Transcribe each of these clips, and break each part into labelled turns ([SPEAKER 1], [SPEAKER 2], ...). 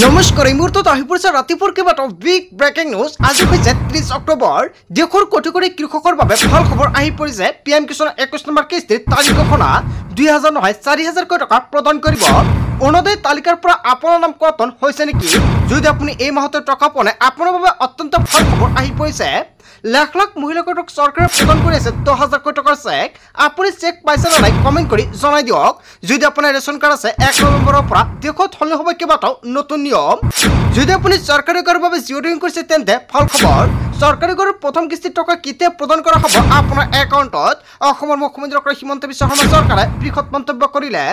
[SPEAKER 1] নমস্কাৰ এই মুহূৰ্তত আহি পৰিছে ৰাতিপুৱাৰ কেইবাটাও বিগ ব্ৰেকিং নিউজ। আজি হৈছে 30 অক্টোবৰ। দেশৰ কোটি কোটি কৃষকৰ বাবে ভাল খবৰ আহি পৰিছে। পিএম কিষাণ 21 নম্বৰ কিস্তিৰ তাৰিখ ঘোষণা 2000 নহয় 4000 কোটি টকা প্ৰদান কৰিব। অৰুণোদয় তালিকাৰ পৰা আপোনাৰ নাম কৰ্তন হৈছে নেকি? যদি আপুনি এই মাহতে টকা পোৱা নাই আপোনাৰ বাবে অত্যন্ত ভাল খবৰ আহি পৰিছে। লাখ লাখ মহিলাক চৰকাৰে প্ৰদান কৰি আছে 10,000 কোটি টকাৰ চেক। আপুনি চেক পাইছে নে নাই কমেণ্ট কৰি জনাই দিয়ক। যদি আপোনাৰ ৰেচন কাৰ্ড আছে 1 নৱেম্বৰৰ পৰা দেশত সলনি হ'ব কেইবাটাও নতুন নিয়ম। যদি আপুনি চৰকাৰী কৰৰ বাবে জিঅ'ৰিং কৰিছে তেন্তে ভাল খবৰ। চৰকাৰী কৰৰ প্ৰথম কিস্তিৰ টকা কেতিয়া প্ৰদান কৰা হ'ব আপোনাৰ একাউণ্টত? অসমৰ মুখ্যমন্ত্ৰী ডক্টৰ হিমন্ত বিশ্ব শৰ্মা চৰকাৰে বৃহৎ মন্তব্য কৰিলে।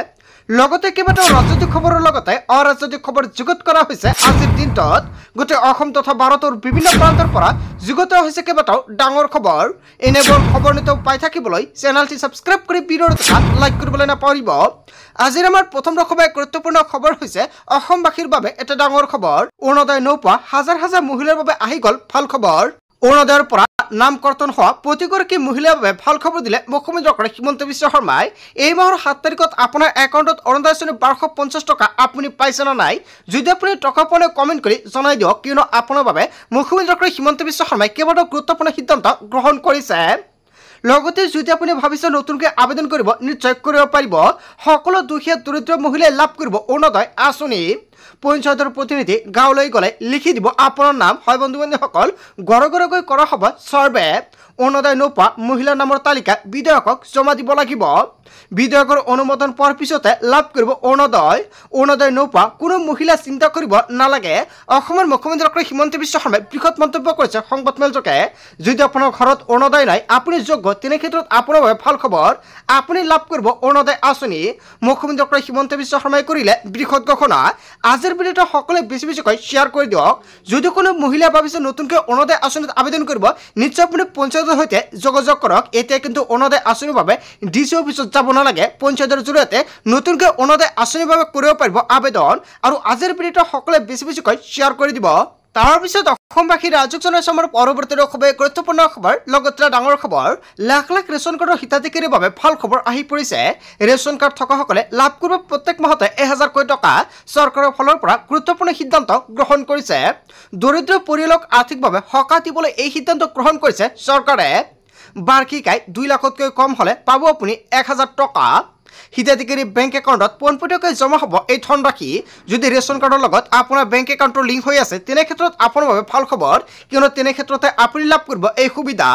[SPEAKER 1] লগতে কেইবাটাও ৰাজনৈতিক খবৰৰ লগতে অৰাজনৈতিক খবৰ যুগুত কৰা হৈছে আজিৰ দিনটোত। গোটেই অসম তথা ভাৰতৰ বিভিন্ন প্ৰান্তৰ পৰা যুগুত হৈছে কেইবাটাও ডাঙৰ খবৰ। এনেবোৰ খবৰ নিতৌ পাই থাকিবলৈ চেনেলটি ছাবস্ক্ৰাইব কৰি ভিডিঅ'টো লাইক কৰিবলৈ নাপাহৰিব। আজিৰ আমাৰ প্ৰথম ৰকমৰ গুৰুত্বপূৰ্ণ খবৰ হৈছে অসমবাসীৰ বাবে এটা ডাঙৰ খবৰ। অৰুণোদয় নোপোৱা হাজাৰ হাজাৰ মহিলাৰ বাবে আহি গ'ল ভাল খবৰ। অৰুণোদয়ৰ পৰা নাম কৰ্তন হোৱা প্ৰতিগৰাকী মহিলাৰ বাবে ভাল খবৰ দিলে মুখ্যমন্ত্ৰী ডক্টৰ হিমন্ত বিশ্ব শৰ্মাই। এই মাহৰ 7 তাৰিখত আপোনাৰ একাউণ্টত অৰুণোদয় আঁচনি 1250 টকা আপুনি পাইছে নে নাই? যদি আপুনি টকা পোৱা নাই কমেণ্ট কৰি জনাই দিয়ক, কিয়নো আপোনাৰ বাবে মুখ্যমন্ত্ৰী ডক্টৰ হিমন্ত বিশ্ব শৰ্মাই কেইবাটাও গুৰুত্বপূৰ্ণ সিদ্ধান্ত গ্ৰহণ কৰিছে। লগতে যদি আপুনি ভাবিছে নতুনকৈ আবেদন কৰিব নিশ্চয় কৰিব পাৰিব। সকলো দুখীয়া দৰিদ্ৰ মহিলাই লাভ কৰিব অৰুণোদয় আঁচনি। পঞ্চায়তৰ প্ৰতিনিধি গাঁৱলৈ গ'লে লিখি দিব আপোনাৰ নাম। হয় বন্ধু বান্ধৱীসকল, ঘৰে ঘৰে গৈ কৰা হ'ব চাৰ্ভে। অৰুণোদয় নোপোৱা মহিলাৰ নামৰ তালিকা বিধায়কক জমা দিব লাগিব। বিধায়কৰ অনুমোদন পোৱাৰ পিছতে লাভ কৰিব অৰুণোদয়। অৰুণোদয় নোপোৱা কোনো মহিলা চিন্তা কৰিব নালাগে। অসমৰ মুখ্যমন্ত্ৰী ডক্টৰ হিমন্ত বিশ্ব শৰ্মাই বৃহৎ মন্তব্য কৰিছে সংবাদমেলযোগে। যদি আপোনাৰ ঘৰত অৰুণোদয় নাই আপুনি যোগ্য, তেনে ক্ষেত্ৰত আপোনাৰ বাবে ভাল খবৰ। আপুনি লাভ কৰিব অৰুণোদয় আঁচনি। মুখ্যমন্ত্ৰী ডক্টৰ হিমন্ত বিশ্ব শৰ্মাই কৰিলে বৃহৎ ঘোষণা। আজিৰ ভিডিঅ'টো সকলোৱে বেছি বেছিকৈ শ্বেয়াৰ কৰি দিয়ক। যদি কোনো মহিলাই ভাবিছে নতুনকৈ অৰুণোদয় আঁচনিত আবেদন কৰিব নিশ্চয় আপুনি পঞ্চায়তৰ সৈতে যোগাযোগ কৰক। এতিয়া কিন্তু অৰুণোদয় আঁচনিৰ বাবে ডিচি অফিচত যাব নালাগে। পঞ্চায়তৰ জৰিয়তে নতুনকৈ অৰুণোদয় আঁচনিৰ বাবে কৰিব পাৰিব আবেদন। আৰু আজিৰ ভিডিঅ'টো সকলোৱে বেছি বেছিকৈ শ্বেয়াৰ কৰি দিব। তাৰপিছত অসমবাসীৰ ৰাজক জনাইছে আমাৰ পৰৱৰ্তী খুবেই গুৰুত্বপূৰ্ণ খবৰ। লগতে ডাঙৰ খবৰ, লাখ লাখ ৰেচন কাৰ্ডৰ হিতাধিকাৰীৰ বাবে ভাল খবৰ আহি পৰিছে। ৰেচন কাৰ্ড থকাসকলে লাভ কৰিব প্ৰত্যেক মাহতে 1000 কোটি টকা। চৰকাৰৰ ফালৰ পৰা গুৰুত্বপূৰ্ণ সিদ্ধান্ত গ্ৰহণ কৰিছে। দৰিদ্ৰ পৰিয়ালক আৰ্থিকভাৱে সকাহ দিবলৈ এই সিদ্ধান্ত গ্ৰহণ কৰিছে চৰকাৰে। বাৰ্ষিক আয় 2 লাখতকৈ কম হ'লে পাব আপুনি 1000 টকা। হিতাধিকাৰী বেংক একাউণ্টত পোনপটীয়াকৈ জমা হ'ব এই ধনৰাশি। যদি ৰেচন কাৰ্ডৰ লগত আপোনাৰ বেংক একাউণ্টৰ লিংক হৈ আছে তেনে ক্ষেত্ৰত আপোনাৰ বাবে ভাল খবৰ, কিয়নো তেনে ক্ষেত্ৰতে আপুনি লাভ কৰিব এই সুবিধা।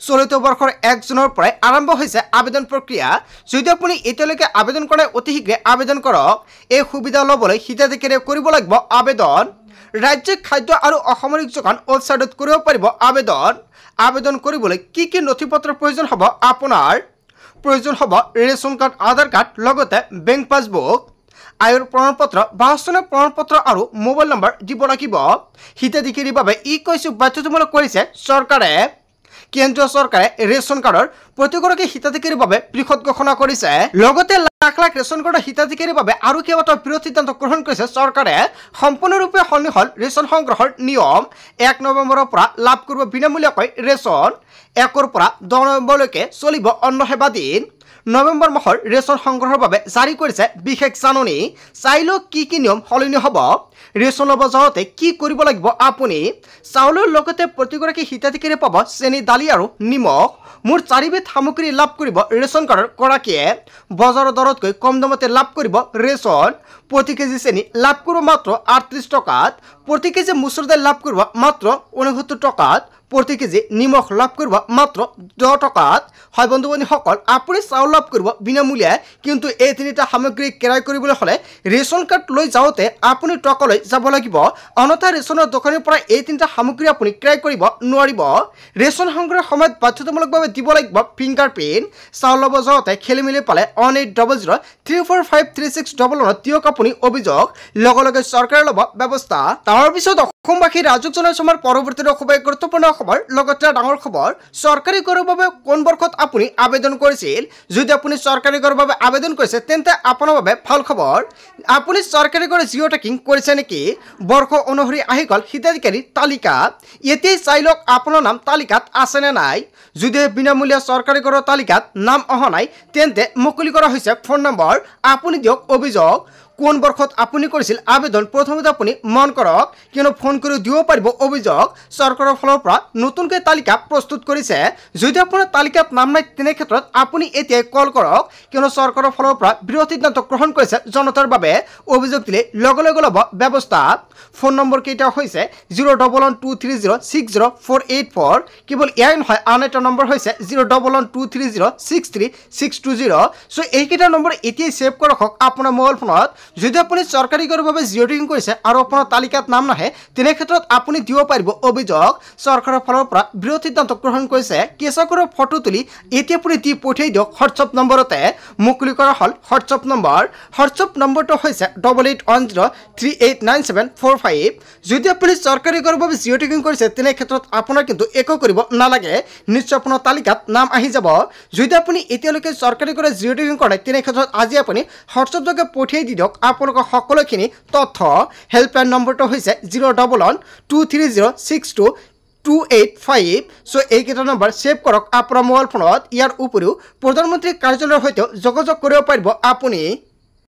[SPEAKER 1] চলিত বৰ্ষৰ 1 জুনৰ পৰাই আৰম্ভ হৈছে আবেদন প্ৰক্ৰিয়া। যদি আপুনি এতিয়ালৈকে আবেদন কৰা অতি শীঘ্ৰে আবেদন কৰক। এই সুবিধা ল'বলৈ হিতাধিকাৰীয়ে কৰিব লাগিব আবেদন। ৰাজ্যিক খাদ্য আৰু অসামৰিক যোগান ৱেবছাইটত কৰিব পাৰিব আবেদন। আবেদন কৰিবলৈ কি কি নথি পত্ৰৰ প্ৰয়োজন হ'ব আপোনাৰ? প্ৰয়োজন হ'ব ৰেচন কাৰ্ড, আধাৰ কাৰ্ড, লগতে বেংক পাছবুক, আয়ৰ প্ৰমাণপত্ৰ, বাসস্থানৰ প্ৰমাণপত্ৰ আৰু মোবাইল নম্বৰ দিব লাগিব। হিতাধিকাৰীৰ বাবে কৈছো বাধ্যতামূলক কৰিছে চৰকাৰে। কেন্দ্ৰীয় চৰকাৰে ৰেচন কাৰ্ডৰ প্ৰতিগৰাকী হিতাধিকাৰীৰ বাবে বৃহৎ ঘোষণা কৰিছে। লগতে লাখ লাখ ৰেচন কাৰ্ডৰ হিতাধিকাৰীৰ বাবে আৰু কেইবাটাও বৃহৎ সিদ্ধান্ত গ্ৰহণ কৰিছে চৰকাৰে। সম্পূৰ্ণৰূপে সলনি হ'ল ৰেচন সংগ্ৰহৰ নিয়ম। 1 নৱেম্বৰৰ পৰা লাভ কৰিব বিনামূলীয়াকৈ ৰেচন। 1 পৰা 10 নৱেম্বৰলৈকে চলিব অন্ন সেৱা দিন। নৱেম্বৰ মাহৰ ৰেচন সংগ্ৰহৰ বাবে জাৰি কৰিছে বিশেষ জাননী। চাই লওক কি কি নিয়ম সলনি হ'ব। ৰেচন ল'ব যাওঁতে কি কৰিব লাগিব আপুনি? চাউলৰ লগতে প্ৰতিগৰাকী হিতাধিকাৰীয়ে পাব চেনি, দালি আৰু নিমখ। মুঠ 4বিধ সামগ্ৰী লাভ কৰিব ৰেচন কাৰ্ডৰ গৰাকীয়ে। বজাৰৰ দৰতকৈ কম দামতে লাভ কৰিব ৰেচন। প্ৰতি কেজি চেনি লাভ কৰিব মাত্ৰ 38 টকাত। প্ৰতি কেজি মচুৰ দাইল লাভ কৰিব মাত্ৰ 69 টকাত। প্ৰতি কেজি নিমখ লাভ কৰিব মাত্ৰ 10 টকাত। হয় বন্ধু বান্ধৱীসকল, আপুনি চাউল লাভ কৰিব বিনামূলীয়া, কিন্তু এই 3টা সামগ্ৰী ক্ৰয় কৰিবলৈ হ'লে ৰেচন কাৰ্ড লৈ যাওঁতে আপুনি টকা লৈ যাব লাগিব। অন্যথা ৰেচনৰ দোকানৰ পৰা এই 3টা সামগ্ৰী আপুনি ক্ৰয় কৰিব নোৱাৰিব। ৰেচন সংগ্ৰহৰ সময়ত বাধ্যতামূলকভাৱে দিব লাগিব ফিংগাৰ প্ৰিণ্ট। চাউল ল'ব যাওঁতে খেলি মেলি পালে 1800345361 দিয়ক আপুনি অভিযোগ। লগে লগে চৰকাৰে ল'ব ব্যৱস্থা। তাৰপিছত অসমবাসীৰ ৰাজক জনাইছে আমাৰ পৰৱৰ্তী খুবেই গুৰুত্বপূৰ্ণ খবৰ। লগতে ডাঙৰ খবৰ, চৰকাৰী কৰৰ বাবে কোন বৰ্ষত আপুনি আবেদন কৰিছিল? যদি আপুনি চৰকাৰী কৰৰ বাবে আবেদন কৰিছে তেন্তে আপোনাৰ বাবে ভাল খবৰ। আপুনি চৰকাৰী কৰৰ জিঅ' ট্ৰেকিং কৰিছে নেকি? বৰ্ষ অনুসৰি আহি গ'ল হিতাধিকাৰীৰ তালিকা। এতিয়াই চাই লওক আপোনাৰ নাম তালিকাত আছে নে নাই। যদি বিনামূলীয়া চৰকাৰী কৰৰ তালিকাত নাম অহা নাই তেন্তে মুকলি কৰা হৈছে ফোন নম্বৰ। আপুনি দিয়ক অভিযোগ। কোন বৰ্ষত আপুনি কৰিছিল আবেদন প্ৰথমতে আপুনি মন কৰক কিয়নো ফোন কৰি দিব পাৰিব অভিযোগ চৰকাৰৰ ফালৰ পৰা নতুনকৈ তালিকা প্ৰস্তুত কৰিছে যদি আপোনাৰ তালিকাত নাম নাই তেনে ক্ষেত্ৰত আপুনি এতিয়াই কল কৰক কিয়নো চৰকাৰৰ ফালৰ পৰা বৃহৎ সিদ্ধান্ত গ্ৰহণ কৰিছে জনতাৰ বাবে অভিযোগ দিলে লগে লগে ল'ব ব্যৱস্থা ফোন নম্বৰ কেইটা হৈছে 01123060484 কেৱল ইয়াই নহয় আন এটা নম্বৰ হৈছে 01123063620 সো এইকেইটা নম্বৰ এতিয়াই সেভ কৰি ৰাখক আপোনাৰ মোবাইল ফোনত যদি আপুনি চৰকাৰী গৰৰ বাবে জিঅ' টেগিং কৰিছে আৰু আপোনাৰ তালিকাত নাম নাহে তেনে ক্ষেত্ৰত আপুনি দিব পাৰিব অভিযোগ চৰকাৰৰ ফালৰ পৰা বৃহৎ সিদ্ধান্ত গ্ৰহণ কৰিছে কেঁচাকৰৰ ফটো তুলি এতিয়া আপুনি দি পঠিয়াই দিয়ক হোৱাটছআপ নম্বৰতে মুকলি কৰা হ'ল হোৱাটছআপ নম্বৰটো হৈছে 8810389745 যদি আপুনি চৰকাৰী গৰৰ বাবে জিঅ' টেগিং কৰিছে তেনে ক্ষেত্ৰত আপোনাৰ কিন্তু একো কৰিব নালাগে নিশ্চয় আপোনাৰ তালিকাত নাম আহি যাব যদি আপুনি এতিয়ালৈকে চৰকাৰী গৰৰ জিঅ' টেগিং কৰে তেনে ক্ষেত্ৰত আজি আপুনি হোৱাটছআপ যোগে পঠিয়াই দি দিয়ক আপোনালোকৰ সকলোখিনি তথ্য হেল্পলাইন নম্বৰটো হৈছে 01123062285 সো এইকেইটা নম্বৰ সেভ কৰক আপোনাৰ মোবাইল ফোনত ইয়াৰ উপৰিও প্ৰধানমন্ত্ৰী কাৰ্যালয়ৰ সৈতে যোগাযোগ কৰিব পাৰিব আপুনি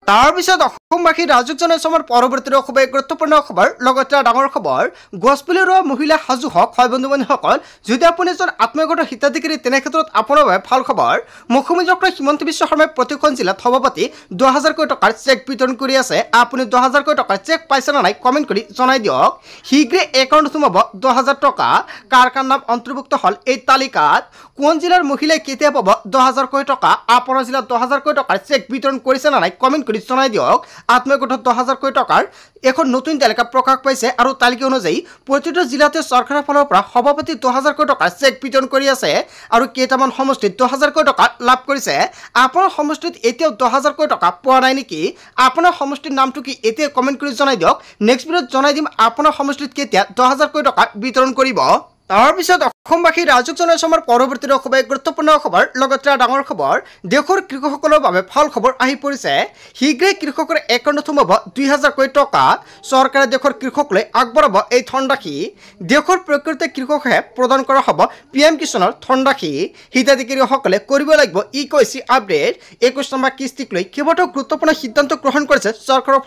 [SPEAKER 1] তাৰপিছত অসমবাসী ৰাজুক জনাইছো আমাৰ পৰৱৰ্তী খুবেই গুৰুত্বপূৰ্ণ খবৰ লগতে ডাঙৰ খবৰ গছপুলি ৰোৱা মহিলা সাজু হওক হয় বন্ধু বান্ধৱীসকল যদি আপুনি এজন আত্মীয়গত হিতাধিকাৰী তেনে ক্ষেত্ৰত আপোনাৰ বাবে ভাল খবৰ মুখ্যমন্ত্ৰী ডক্টৰ হিমন্ত বিশ্ব শৰ্মাই প্ৰতিখন জিলাত সভাপতি 2000 কোটি টকাৰ চেক বিতৰণ কৰি আছে আপুনি 2000 কোটি টকাৰ চেক পাইছে না নাই কমেন্ট কৰি জনাই দিয়ক শীঘ্ৰে একাউণ্টত সোমাব 2000 টকা কাৰ কাৰ নাম অন্তৰ্ভুক্ত হল এই তালিকাত কোন জিলাৰ মহিলাই কেতিয়া পাব 2000 কোটি টকা আপোনাৰ জিলাত 2000 কোটি টকাৰ চেক বিতৰণ কৰিছে না নাই কমেন্ট কৰি জনাই দিয়ক আত্মীয়গত 2000 কোটি টকাৰ এখন নতুন তালিকা প্ৰকাশ পাইছে আৰু তালিকা অনুযায়ী প্ৰতিটো জিলাতে চৰকাৰৰ ফালৰ পৰা সভাপতি 2000 কোটি টকাৰ চেক বিতৰণ কৰি আছে আৰু কেইটামান সমষ্টিত 2000 কোটি টকা লাভ কৰিছে আপোনাৰ সমষ্টিত এতিয়াও 2000 কোটি টকা পোৱা নাই নেকি আপোনাৰ সমষ্টিৰ নামটো কি এতিয়া কমেন্ট কৰি জনাই দিয়ক নেক্সট ভিডিঅ'ত জনাই দিম আপোনাৰ সমষ্টিত কেতিয়া 2000 কোটি টকা বিতৰণ কৰিব তাৰপিছত অসমবাসী ৰাজুক জনাইছো আমাৰ পৰৱৰ্তী খুবেই গুৰুত্বপূৰ্ণ খবৰ লগতে ডাঙৰ খবৰ দেশৰ কৃষকসকলৰ বাবে ভাল খবৰ আহি পৰিছে শীঘ্ৰে কৃষকৰ একাউণ্টত সোমাব 2000 কোটি টকা চৰকাৰে দেশৰ কৃষকলৈ আগবঢ়াব এই ধনৰাশি দেশৰ প্ৰকৃত কৃষকহে প্ৰদান কৰা হ'ব পিএম কিষাণৰ ধনৰাশি হিতাধিকাৰীসকলে কৰিব লাগিব ইকেৱাইচি আপডেট 21 নম্বৰ কিস্তিক লৈ কেইবাটাও গুৰুত্বপূৰ্ণ সিদ্ধান্ত গ্ৰহণ কৰিছে চৰকাৰৰ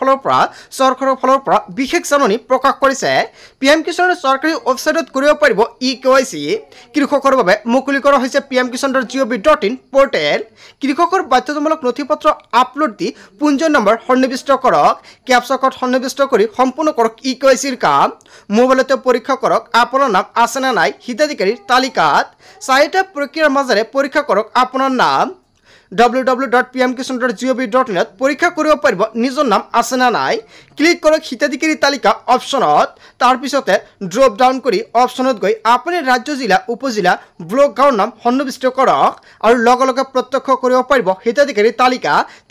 [SPEAKER 1] ফালৰ পৰা বিশেষ জাননী প্ৰকাশ কৰিছে পিএম কিষাণৰ চৰকাৰী ৱেবছাইটত কৰিব পাৰিব ইকেৱাইচি কৃষকৰ বাবে মুকলি কৰা হৈছে pmkisan.gov.in পোৰ্টেল কৃষকৰ বাধ্যতামূলক নথিপত্ৰ আপলোড দি পঞ্জীয়ন নম্বৰ সন্নিবিষ্ট কৰক ক্যাপচা কোড সন্নিবিষ্ট কৰি সম্পূৰ্ণ কৰক ইকেৱাইচিৰ কাম মোবাইলতে পৰীক্ষা কৰক আপোনাৰ নাম আছে না নাই হিতাধিকাৰীৰ তালিকাত চাৰিটা প্ৰক্ৰিয়াৰ মাজেৰে পৰীক্ষা কৰক আপোনাৰ নাম www.pmkisan.gov.in পৰীক্ষা কৰিব পাৰিব নিজৰ নাম আছে না নাই ক্লিক কৰক হিতাধিকাৰী তালিকা অপচনত তাৰ পিছতে ড্ৰপ ডাউন কৰি অপচনত গৈ আপুনি ৰাজ্য জিলা উপজিলা ব্লক গাঁৱৰ নাম সন্নিবিষ্ট কৰক আৰু লগে লগে প্ৰত্যক্ষ কৰিব পাৰিব হিতাধিকাৰী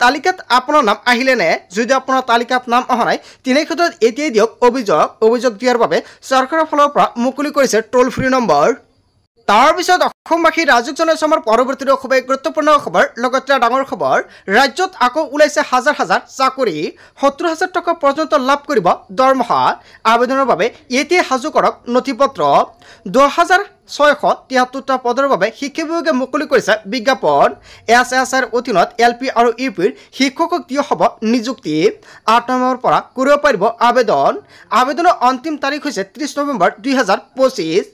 [SPEAKER 1] তালিকাত আপোনাৰ নাম আহিলে নে যদি আপোনাৰ তালিকাত নাম অহা নাই তেনে ক্ষেত্ৰত এতিয়াই দিয়ক অভিযোগ দিয়াৰ বাবে চৰকাৰৰ ফালৰ পৰা মুকলি কৰিছে টোল ফ্ৰী নম্বৰ তাৰপিছত অসমবাসী ৰাজুক জনাইছো আমাৰ পৰৱৰ্তী খুবেই গুৰুত্বপূৰ্ণ খবৰ লগতে ডাঙৰ খবৰ ৰাজ্যত আকৌ ওলাইছে হাজাৰ হাজাৰ চাকৰি 70000 টকা পৰ্যন্ত লাভ কৰিব দৰমহা আবেদনৰ বাবে এতিয়া সাজু কৰক নথিপত্ৰ 2673টা পদৰ বাবে শিক্ষা বিভাগে মুকলি কৰিছে বিজ্ঞাপন এছএছআৰ অধীনত এলপি আৰু ইউপিৰ শিক্ষকক দিয়া হ'ব নিযুক্তি 8 নৱেম্বৰৰ পৰা কৰিব পাৰিব আবেদনৰ অন্তিম তাৰিখ হৈছে 30 নৱেম্বৰ 2025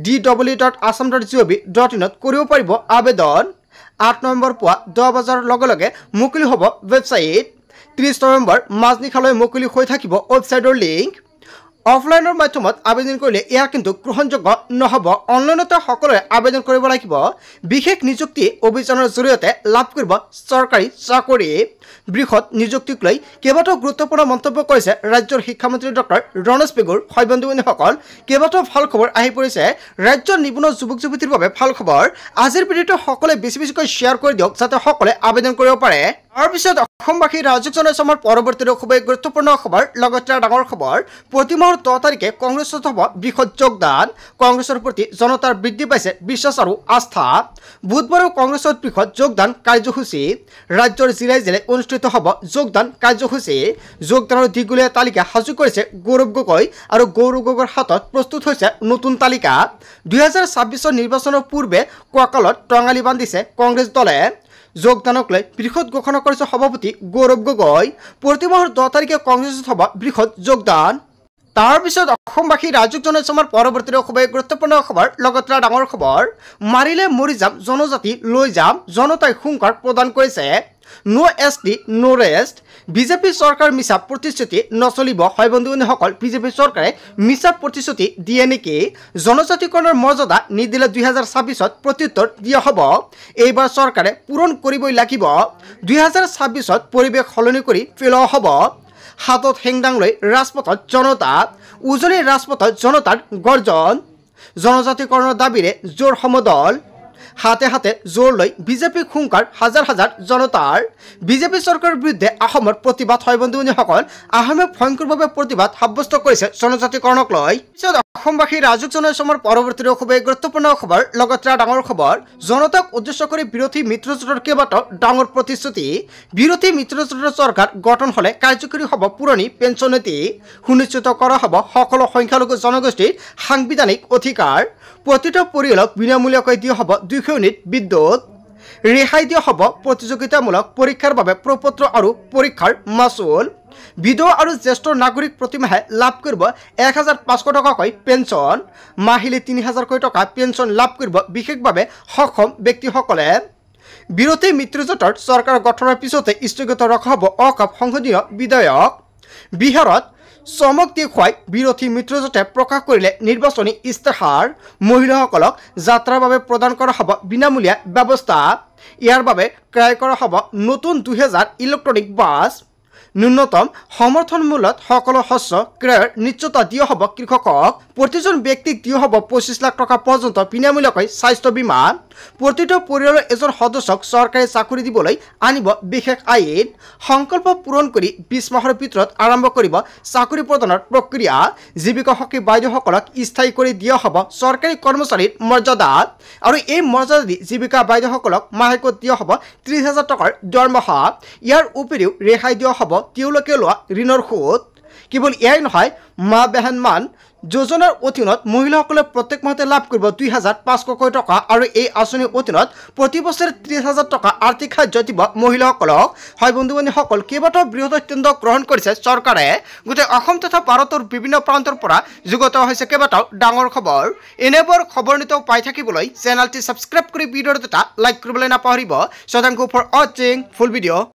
[SPEAKER 1] dw.assam.gov.in কৰিব পাৰিব আবেদন 8 নৱেম্বৰ পুৱা 10 বজাৰ লগে লগে মুকলি হ'ব ৱেবছাইট 30 নৱেম্বৰ মাজনিশালৈ মুকলি হৈ থাকিব ৱেবছাইটৰ লিংক অফলাইনৰ মাধ্যমত আবেদন কৰিলে এয়া কিন্তু গ্ৰহণযোগ্য নহব অনলাইনতে সকলোৱে আবেদন কৰিব লাগিব বিশেষ নিযুক্তি অভিযানৰ জৰিয়তে লাভ কৰিব চৰকাৰী চাকৰি বৃহৎ নিযুক্তিক লৈ কেইবাটাও গুৰুত্বপূৰ্ণ মন্তব্য কৰিছে ৰাজ্যৰ শিক্ষামন্ত্ৰী ডক্টৰ ৰণেশ পেগুৰ হয় বন্ধুসকল কেইবাটাও ভাল খবৰ আহি পৰিছে ৰাজ্যৰ নিবনুৱা যুৱক যুৱতীৰ বাবে ভাল খবৰ আজিৰ ভিডিঅ'টো সকলোৱে বেছিকৈ শ্বেয়াৰ কৰি দিয়ক যাতে সকলোৱে আবেদন কৰিব পাৰে তাৰপিছত অসমবাসী ৰাজুক জনাইছো আমাৰ পৰৱৰ্তী খুবেই গুৰুত্বপূৰ্ণ খবৰ লগতে ডাঙৰ খবৰ প্ৰতি মাহৰ 10 তাৰিখে কংগ্ৰেছত হ'ব বৃহৎ যোগদান কংগ্ৰেছৰ প্ৰতি জনতাৰ বৃদ্ধি পাইছে বিশ্বাস আৰু আস্থা বুধবাৰে কংগ্ৰেছত বৃহৎ যোগদান কাৰ্যসূচী ৰাজ্যৰ জিলাই জিলাই অনুষ্ঠিত হ'ব যোগদান কাৰ্যসূচী যোগদানৰ দীঘলীয়া তালিকা সাজু কৰিছে গৌৰৱ গগৈ আৰু গৌৰৱ গগৈৰ হাতত প্ৰস্তুত হৈছে নতুন তালিকা 2026 নিৰ্বাচনৰ পূৰ্বে কোৱাকালত টঙালি বান্ধিছে কংগ্ৰেছ দলে যোগদানক লৈ বৃহৎ ঘোষণা কৰিছে সভাপতি গৌৰৱ গগৈ। প্ৰতি মাহৰ 10 তাৰিখে কংগ্ৰেছত হ'ব বৃহৎ যোগদান। তাৰ পিছত অসমবাসী ৰাজুক জনাইছে আমাৰ পৰৱৰ্তী খুবেই গুৰুত্বপূৰ্ণ খবৰ। লগতে ডাঙৰ খবৰ, মাৰিলে মৰি যাম, জনজাতি লৈ যাম, জনতাই হুংকাৰ প্ৰদান কৰিছে। নো এছটি নো ৰেষ্ট। বিজেপি চৰকাৰ মিছা প্ৰতিশ্ৰুতি নচলিব। হয় বন্ধুসকল, বিজেপি চৰকাৰে মিছা প্ৰতিশ্ৰুতি দিয়ে নেকি? জনজাতিকৰণৰ মৰ্যাদা নিদিলে 2026ত প্ৰত্যুত্তৰ দিয়া হ'ব। এইবাৰ চৰকাৰে পূৰণ কৰিবই লাগিব। 2026ত পৰিৱেশ সলনি কৰি পেলোৱা হ'ব। হাতত হেংদাং লৈ ৰাজপথত জনতা, উজনিৰ ৰাজপথত জনতাৰ গৰ্জন। জনজাতিকৰণৰ দাবীৰে জোৰ সমদল। হাতে হাতে জোৰ লৈ বিজেপিক হুংকাৰ হাজাৰ হাজাৰ জনতাৰ। বিজেপি চৰকাৰৰ বিৰুদ্ধে অসমৰ প্ৰতিবাদ। হয় বন্ধুসকল, অসমে ভয়ংকৰভাৱে প্ৰতিবাদ সাব্যস্ত কৰিছে জনজাতিকৰণক লৈ। পিছত অসমবাসী ৰাজুক জনাইছে আমাৰ পৰৱৰ্তী খুবেই গুৰুত্বপূৰ্ণ খবৰ। লগতে ডাঙৰ খবৰ, জনতাক উদ্দেশ্য কৰি বিৰোধী মিত্ৰজোঁটৰ কেইবাটাও ডাঙৰ প্ৰতিশ্ৰুতি। বিৰোধী মিত্ৰজোঁটৰ চৰকাৰ গঠন হ'লে কাৰ্যকৰী হ'ব পুৰণি পেঞ্চন নীতি। সুনিশ্চিত কৰা হ'ব সকলো সংখ্যালঘু জনগোষ্ঠীৰ সাংবিধানিক অধিকাৰ। প্ৰতিটো পৰিয়ালক বিনামূলীয়াকৈ দিয়া হ'ব 200 ইউনিট বিদ্যুৎ। ৰেহাই দিয়া হ'ব প্ৰতিযোগিতামূলক পৰীক্ষাৰ বাবে প্ৰপত্ৰ আৰু পৰীক্ষাৰ মাচুল। বিধৱা আৰু জ্যেষ্ঠ নাগৰিক প্ৰতিমাহে লাভ কৰিব 1500 টকাকৈ পেঞ্চন। মাহিলী 3000 টকা পেঞ্চন লাভ কৰিব বিশেষভাৱে সক্ষম ব্যক্তিসকলে। বিৰোধী মিত্ৰজোঁটৰ চৰকাৰ গঠনৰ পিছতে স্থগিত ৰখা হ'ব অকাপ সংসদীয় বিধেয়ক। বিহাৰত চমক দেখুৱাই বিৰোধী মিত্ৰজোঁটে প্ৰকাশ কৰিলে নিৰ্বাচনী ইস্তাহাৰ। মহিলাসকলক যাত্ৰাৰ বাবে প্ৰদান কৰা হ'ব বিনামূলীয়া ব্যৱস্থা। ইয়াৰ বাবে ক্ৰয় কৰা হ'ব নতুন 2000 ইলেক্ট্ৰনিক বাছ। ন্যূনতম সমৰ্থন মূল্যত সকলো শস্য ক্ৰয়ৰ নিশ্চয়তা দিয়া হ'ব কৃষকক। প্ৰতিজন ব্যক্তিক দিয়া হ'ব 25 লাখ টকা পৰ্যন্ত বিনামূলীয়াকৈ স্বাস্থ্য বীমা। প্ৰতিটো পৰিয়ালৰ এজন সদস্যক চৰকাৰী চাকৰি দিবলৈ আনিব বিশেষ আইন। সংকল্প পূৰণ কৰি 20 মাহৰ ভিতৰত আৰম্ভ কৰিব চাকৰি প্ৰদানৰ প্ৰক্ৰিয়া। জীৱিকা সখী বাইদেউসকলক স্থায়ী কৰি দিয়া হ'ব চৰকাৰী কৰ্মচাৰীৰ মৰ্যাদা। আৰু এই মৰ্যাদা দি জীৱিকা বাইদেউসকলক মাহেকত দিয়া হ'ব 30,000 টকাৰ দৰমহা। ইয়াৰ উপৰিও ৰেহাই দিয়া হ'ব তেওঁলোকে লোৱা ঋণৰ সুদ। কেৱল এয়াই নহয়, মা বেহেনমান যোজনাৰ অধীনত মহিলাসকলে প্ৰত্যেক মাহতে লাভ কৰিব 2500 টকা। আৰু এই আঁচনিৰ অধীনত প্ৰতি বছৰে 30,000 টকা আৰ্থিক সাহায্য দিব মহিলাসকলক। হয় বন্ধুসকল, কেইবাটাও বৃহৎ সিদ্ধান্ত গ্ৰহণ কৰিছে চৰকাৰে। গোটেই অসম তথা ভাৰতৰ বিভিন্ন প্ৰান্তৰ পৰা যুগুত হৈছে কেইবাটাও ডাঙৰ খবৰ। এনেবোৰ খবৰ নিতৌ পাই থাকিবলৈ চেনেলটি ছাবস্ক্ৰাইব কৰি ভিডিঅ'টো এটা লাইক কৰিবলৈ নাপাহৰিব। থ্যাংক ইউ ফৰ ৱাচিং ফুল ভিডিঅ'।